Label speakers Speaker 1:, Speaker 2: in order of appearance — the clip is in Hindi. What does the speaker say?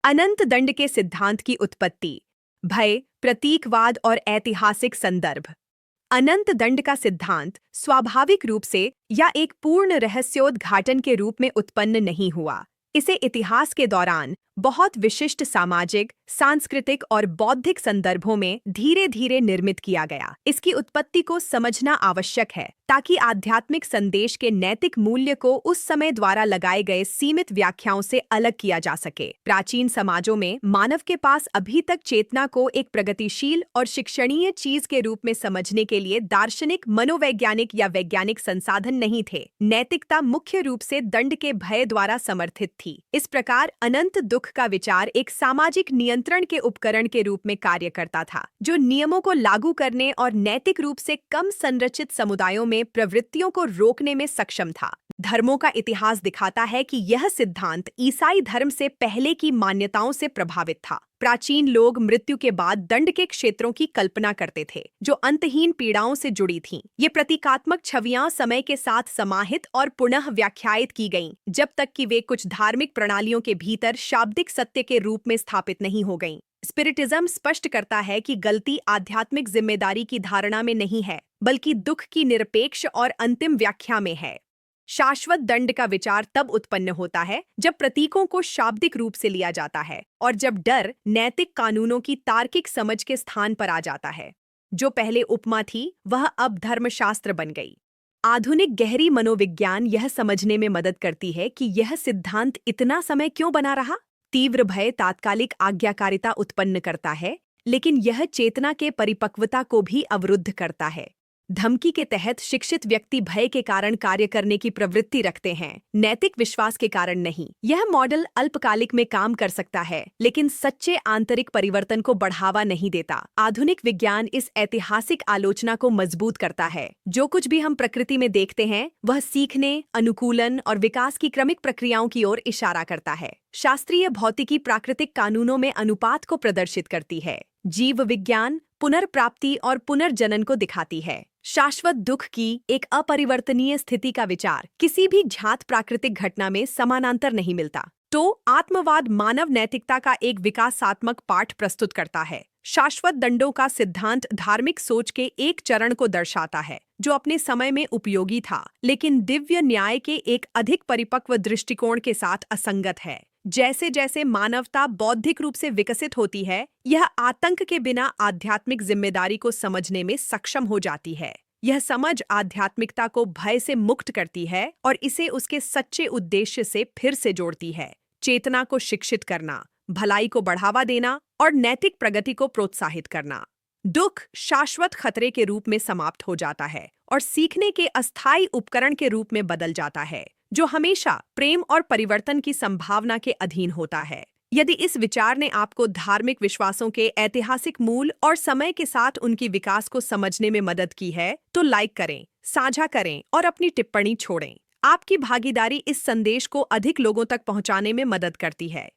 Speaker 1: अनंत दंड के सिद्धांत की उत्पत्ति। भय, प्रतीकवाद और ऐतिहासिक संदर्भ। अनंत दंड का सिद्धांत स्वाभाविक रूप से या एक पूर्ण रहस्योद्घाटन के रूप में उत्पन्न नहीं हुआ। इसे इतिहास के दौरान बहुत विशिष्ट सामाजिक, सांस्कृतिक और बौद्धिक संदर्भों में धीरे धीरे निर्मित किया गया। इसकी उत्पत्ति को समझना आवश्यक है ताकि आध्यात्मिक संदेश के नैतिक मूल्य को उस समय द्वारा लगाए गए सीमित व्याख्याओं से अलग किया जा सके। प्राचीन समाजों में मानव के पास अभी तक चेतना को एक प्रगतिशील और शिक्षणीय चीज के रूप में समझने के लिए दार्शनिक, मनोवैज्ञानिक या वैज्ञानिक संसाधन नहीं थे। नैतिकता मुख्य रूप से दंड के भय द्वारा समर्थित थी। इस प्रकार अनंत दुख का विचार एक सामाजिक नियंत्रण के उपकरण के रूप में कार्य करता था, जो नियमों को लागू करने और नैतिक रूप से कम संरचित समुदायों में प्रवृत्तियों को रोकने में सक्षम था। धर्मों का इतिहास दिखाता है कि यह सिद्धांत ईसाई धर्म से पहले की मान्यताओं से प्रभावित था। प्राचीन लोग मृत्यु के बाद दंड के क्षेत्रों की कल्पना करते थे, जो अंतहीन पीड़ाओं से जुड़ी थीं। ये प्रतीकात्मक छवियां समय के साथ समाहित और पुनः व्याख्यायित की गईं, जब तक कि वे कुछ धार्मिक प्रणालियों के भीतर शाब्दिक सत्य के रूप में स्थापित नहीं हो गईं। स्पिरिटिज्म स्पष्ट करता है कि गलती आध्यात्मिक जिम्मेदारी की धारणा में नहीं है, बल्कि दुख की निरपेक्ष और अंतिम व्याख्या में है। शाश्वत दंड का विचार तब उत्पन्न होता है जब प्रतीकों को शाब्दिक रूप से लिया जाता है और जब डर नैतिक कानूनों की तार्किक समझ के स्थान पर आ जाता है। जो पहले उपमा थी, वह अब धर्मशास्त्र बन गई। आधुनिक गहरी मनोविज्ञान यह समझने में मदद करती है कि यह सिद्धांत इतना समय क्यों बना रहा। तीव्र भय तात्कालिक आज्ञाकारिता उत्पन्न करता है, लेकिन यह चेतना के परिपक्वता को भी अवरुद्ध करता है। धमकी के तहत शिक्षित व्यक्ति भय के कारण कार्य करने की प्रवृत्ति रखते हैं, नैतिक विश्वास के कारण नहीं। यह मॉडल अल्पकालिक में काम कर सकता है, लेकिन सच्चे आंतरिक परिवर्तन को बढ़ावा नहीं देता। आधुनिक विज्ञान इस ऐतिहासिक आलोचना को मजबूत करता है। जो कुछ भी हम प्रकृति में देखते हैं, वह सीखने, अनुकूलन और विकास की क्रमिक प्रक्रियाओं की ओर इशारा करता है। शास्त्रीय भौतिकी प्राकृतिक कानूनों में अनुपात को प्रदर्शित करती है। जीव विज्ञान पुनर्प्राप्ति और पुनर्जनन को दिखाती है। शाश्वत दुख की एक अपरिवर्तनीय स्थिति का विचार किसी भी ज्ञात प्राकृतिक घटना में समानांतर नहीं मिलता। तो आत्मवाद मानव नैतिकता का एक विकासात्मक पाठ प्रस्तुत करता है। शाश्वत दंडों का सिद्धांत धार्मिक सोच के एक चरण को दर्शाता है, जो अपने समय में उपयोगी था, लेकिन दिव्य न्याय के एक अधिक परिपक्व दृष्टिकोण के साथ असंगत है। जैसे जैसे मानवता बौद्धिक रूप से विकसित होती है, यह आतंक के बिना आध्यात्मिक जिम्मेदारी को समझने में सक्षम हो जाती है। यह समझ आध्यात्मिकता को भय से मुक्त करती है और इसे उसके सच्चे उद्देश्य से फिर से जोड़ती है। चेतना को शिक्षित करना, भलाई को बढ़ावा देना और नैतिक प्रगति को प्रोत्साहित करना। दुख शाश्वत खतरे के रूप में समाप्त हो जाता है और सीखने के अस्थायी उपकरण के रूप में बदल जाता है, जो हमेशा प्रेम और परिवर्तन की संभावना के अधीन होता है। यदि इस विचार ने आपको धार्मिक विश्वासों के ऐतिहासिक मूल और समय के साथ उनकी विकास को समझने में मदद की है, तो लाइक करें, साझा करें और अपनी टिप्पणी छोड़ें। आपकी भागीदारी इस संदेश को अधिक लोगों तक पहुंचाने में मदद करती है।